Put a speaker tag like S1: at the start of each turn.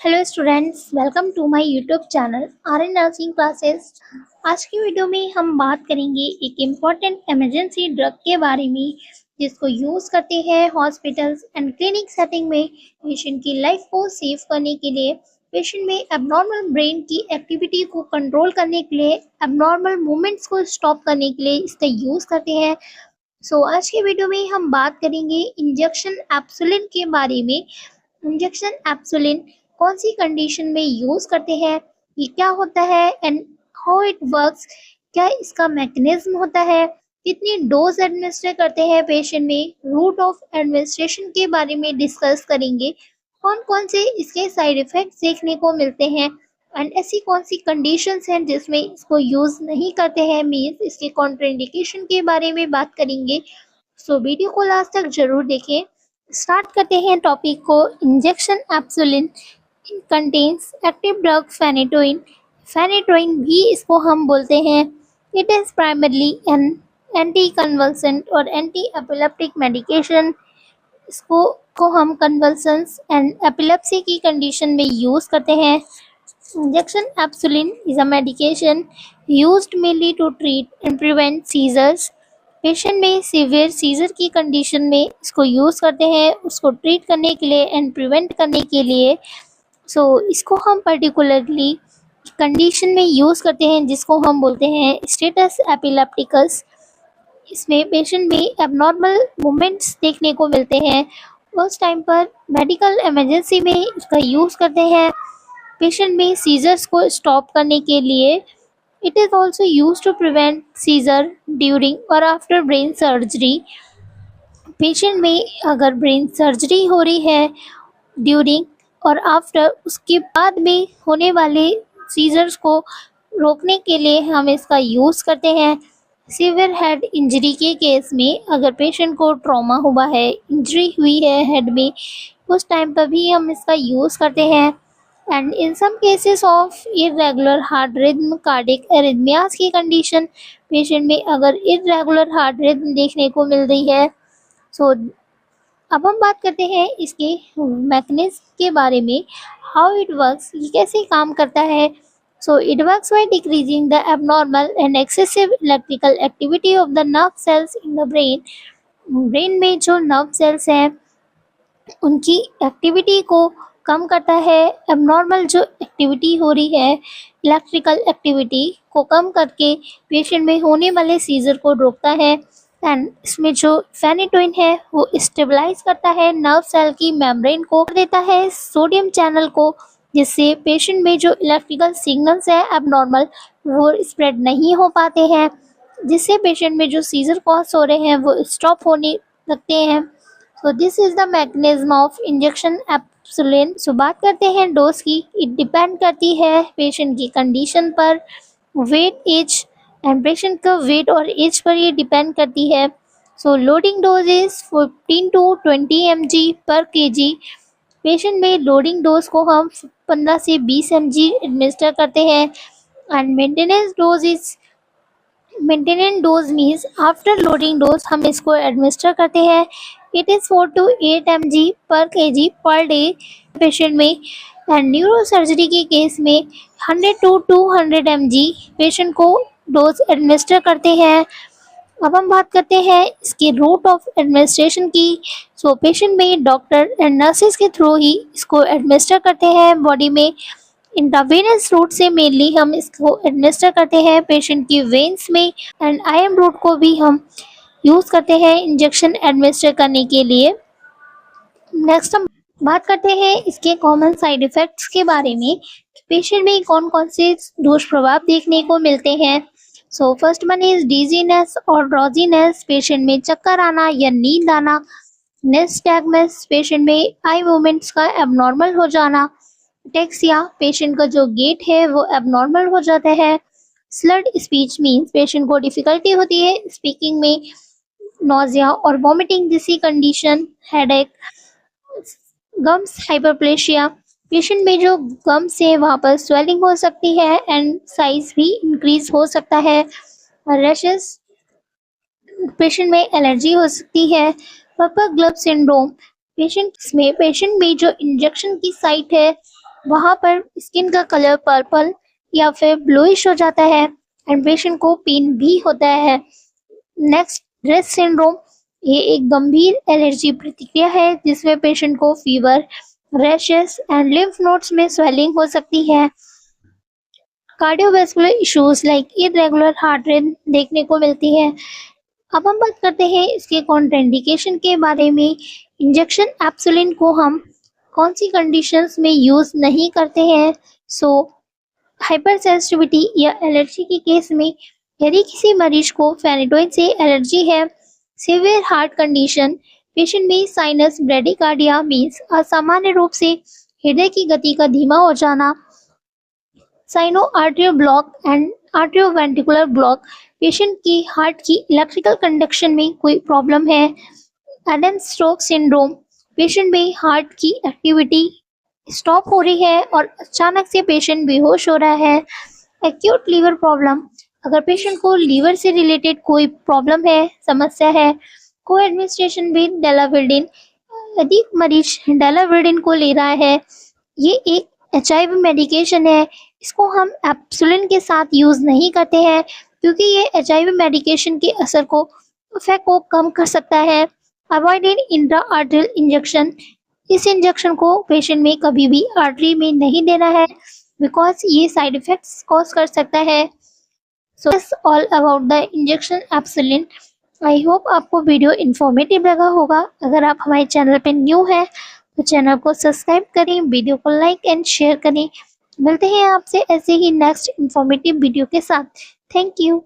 S1: Hello students, welcome to my YouTube channel Aryan nursing classes. आज की video में हम बात करेंगे एक इम्पॉर्टेंट इमरजेंसी ड्रग के बारे में जिसको यूज़ करते हैं हॉस्पिटल्स एंड क्लिनिक सेटिंग में पेशेंट की लाइफ को सेव करने के लिए, पेशेंट में एबनॉर्मल ब्रेन की एक्टिविटी को कंट्रोल करने के लिए, एबनॉर्मल मूवमेंट्स को स्टॉप करने के लिए इसका यूज़ करते हैं। आज की वीडियो में हम बात करेंगे इंजेक्शन एप्सुलिन के बारे में। इंजेक्शन एप्सुलिन कौन सी कंडीशन में यूज करते हैं, ये क्या होता है एंड हाउ इट वर्क्स, क्या इसका मैकेनिज्म होता है, कितनी डोज एडमिनिस्टर करते हैं पेशेंट में, रूट ऑफ एडमिनिस्ट्रेशन के बारे में डिस्कस करेंगे। कौन कौन से इसके साइड इफेक्ट्स देखने को मिलते हैं एंड ऐसी कौन सी कंडीशंस हैं जिसमें इसको यूज नहीं करते हैं, मीन्स इसके कॉन्ट्राइंडिकेशन के बारे में बात करेंगे। वीडियो को लास्ट तक जरूर देखें। स्टार्ट करते हैं टॉपिक को। Injection Epsolin contains active drug phenytoin. Phenytoin भी इसको हम बोलते हैं। It is primarily an anti convulsant और एंटी एपिलेप्टिक मेडिकेशन। इसको हम कन्वल्सन्स एंड एपिलेप्सी की कंडीशन में यूज करते हैं। Injection Epsolin is a medication used mainly to treat and prevent seizures. Patient में सीवियर सीजर की कंडीशन में इसको यूज़ करते हैं, उसको ट्रीट करने के लिए एंड प्रिवेंट करने के लिए। इसको हम पर्टिकुलरली कंडीशन में यूज़ करते हैं जिसको हम बोलते हैं स्टेटस एपिलेप्टिकस। इसमें पेशेंट में एबनॉर्मल मूवमेंट्स देखने को मिलते हैं, उस टाइम पर मेडिकल इमरजेंसी में इसका यूज़ करते हैं पेशेंट में सीजर्स को स्टॉप करने के लिए। It is also used to prevent seizure during or after brain surgery. Patient में अगर ब्रेन सर्जरी हो रही है ड्यूरिंग और आफ्टर, उसके बाद में होने वाले सीजर्स को रोकने के लिए हम इसका यूज़ करते हैं। सीवियर हेड इंजरी के केस में अगर पेशेंट को ट्रॉमा हुआ है, इंजरी हुई है हेड में, उस टाइम पर भी हम इसका यूज़ करते हैं। And in some cases of irregular heart rhythm, cardiac arrhythmias की कंडीशन, पेशेंट में अगर इरेगुलर हार्ट रिदम देखने को मिल रही है। अब हम बात करते हैं इसके मैकेनिज्म के बारे में, हाउ इट वर्क्स, ये कैसे काम करता है। It works by decreasing the abnormal and excessive electrical activity of the nerve cells in the brain. Brain में जो नर्व सेल्स हैं उनकी एक्टिविटी को कम करता है। एबनॉर्मल जो एक्टिविटी हो रही है, इलेक्ट्रिकल एक्टिविटी को कम करके पेशेंट में होने वाले सीजर को रोकता है। एंड इसमें जो फेनेटोइन है वो स्टेबलाइज करता है नर्व सेल की मेम्ब्रेन को, देता है सोडियम चैनल को, जिससे पेशेंट में जो इलेक्ट्रिकल सिग्नल्स है एबनॉर्मल वो स्प्रेड नहीं हो पाते हैं, जिससे पेशेंट में जो सीजर कॉज हो रहे हैं वो स्टॉप होने लगते हैं। This is the mechanism of injection Epsolin. बात करते हैं डोज की। इट डिपेंड करती है पेशेंट की कंडीशन पर, वेट, एज एंड पेशेंट का वेट और एज पर ये डिपेंड करती है। Loading dose is 15 to 20 mg पर kg। पेशेंट में लोडिंग डोज को हम 15 से 20 mg एडमिनिस्टर करते हैं। And maintenance dose means after loading dose हम इसको एडमिनिस्टर करते हैं। इट इज़ 4 to 8 mg पर kg पर डे पेशेंट में। एंड न्यूरो सर्जरी के केस में 100 to 200 mg पेशेंट को डोज एडमिनिस्टर करते हैं। अब हम बात करते हैं इसके रूट ऑफ एडमिनिस्ट्रेशन की। पेशेंट में डॉक्टर एंड नर्सेज के थ्रू ही इसको एडमिनिस्टर करते हैं बॉडी में। इंट्रावेनस रूट से मेनली हम इसको एडमिनिस्टर करते हैं पेशेंट की वेन्स में, एंड आईएम रूट को भी हम यूज़ करते हैं इंजेक्शन एडमिनिस्टर करने के लिए। नेक्स्ट हम बात करते हैं इसके कॉमन साइड इफ़ेक्ट्स के बारे में, पेशेंट में कौन कौन से दुष्प्रभाव देखने को मिलते हैं। फर्स्ट वन इज डिजीनेस और ड्रॉजीनेस, पेशेंट में चक्कर आना या नींद आना। निस्टैग्मस, पेशेंट में आई मूवमेंट्स का एबनॉर्मल हो जाना। टेक्सिया, पेशेंट का जो गेट है वो एबनॉर्मल हो जाता है। स्लर्ड स्पीच मीन्स पेशेंट को डिफिकल्टी होती है स्पीकिंग में। नोजिया और वॉमिटिंग जैसी condition. Headache. Gums hyperplasia, patient में जो गम्स है वहाँ पर स्वेलिंग हो सकती है एंड साइज भी इंक्रीज हो सकता है। रैशेस, पेशेंट में एलर्जी हो सकती है। पर्पल ग्लव सिंड्रोम, पेशेंट में जो इंजेक्शन की साइट है वहां पर स्किन का कलर पर्पल या फिर ब्लूइश हो जाता है एंड पेशेंट को पेन भी होता है। Next, rest syndrome. ये एक गंभीर एलर्जी प्रतिक्रिया है जिसमें पेशेंट को fever, rashes and lymph nodes में स्वेलिंग हो सकती है। Cardiovascular issues like irregular heart rate देखने को मिलती है। अब हम बात करते हैं इसके कॉन्ट्राइंडिकेशन के बारे में। इंजेक्शन एप्सुलिन को हम कौन सी कंडीशंस में यूज नहीं करते हैं? सो हाइपर सेंसिटिविटी या एलर्जी के केस में, यदि किसी मरीज को फेनिटोइन से एलर्जी है, सीवियर हार्ट कंडीशन, पेशेंट में साइनस ब्रेडिकार्डिया मीन्स असामान्य रूप से हृदय की गति का धीमा हो जाना, sinoatrial block and atrioventricular block, patient की हार्ट की इलेक्ट्रिकल कंडक्शन में कोई प्रॉब्लम है, एडन स्ट्रोक सिंड्रोम, पेशेंट में हार्ट की एक्टिविटी स्टॉप हो रही है और अचानक से पेशेंट बेहोश हो रहा है, एक्यूट लीवर प्रॉब्लम, अगर पेशेंट को लीवर से रिलेटेड कोई प्रॉब्लम है, समस्या है, को एडमिनिस्ट्रेशन विद डेलाविरडिन, यदि मरीज डेलाविरडिन को ले रहा है, ये एक HIV मेडिकेशन है, इसको हम एप्सुलिन के साथ यूज नहीं करते हैं क्योंकि ये HIV मेडिकेशन के असर को इफेक्ट को कम कर सकता है। अवॉइडेड इंट्रा आर्टरियल इंजेक्शन, इस इंजेक्शन को पेशेंट में कभी भी आर्टरी में नहीं देना है बिकॉज ये साइड इफेक्ट्स कॉज कर सकता है। So this all about the injection Epsolin. I hope आपको वीडियो इन्फॉर्मेटिव लगा होगा। अगर आप हमारे चैनल पे न्यू है तो चैनल को सब्सक्राइब करें, वीडियो को लाइक एंड शेयर करें। मिलते हैं आपसे ऐसे ही नेक्स्ट इन्फॉर्मेटिव वीडियो के साथ। Thank you.